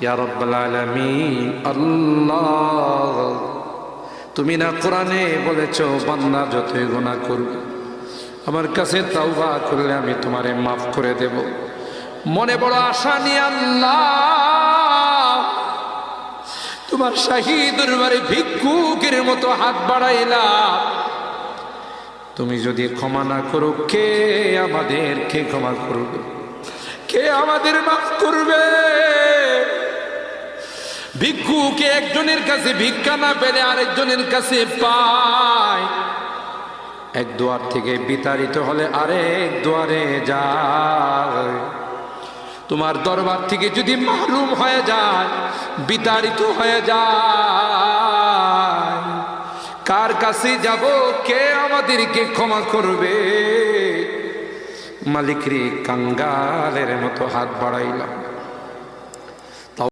ইয়া রাব্বাল আলামিন আল্লাহ, তুমি না কোরআনে বলেছো বান্দা যতই গুনাহ করবে আমার কাছে তাওবা করলে আমি তোমারে মাফ করে দেব। মনে বড় আশা নিয়ে আল্লাহ তোমার শাহী দরবারে ভিক্ষুকের মতো হাত বাড়াইলাম। তুমি যদি ক্ষমা না করো কে আমাদেরকে ক্ষমা করবে? কে আমাদের মাফ করবে? ভিক্ষুকে একজনের কাছে ভিক্ষা না পেলে আরেকজনের কাছে পায়। এক দুয়ার থেকে বিতাড়িত হলে আরেক দুয়ারে যায়। তোমার দরবার থেকে যদি মাহরুম হয়ে যায়, বিতাড়িত হয়ে যায়, কার কাছে যাব? কে আমাদেরকে ক্ষমা করবে? মালিক রে, কাঙ্গালের মতো হাত বাড়াইলাম।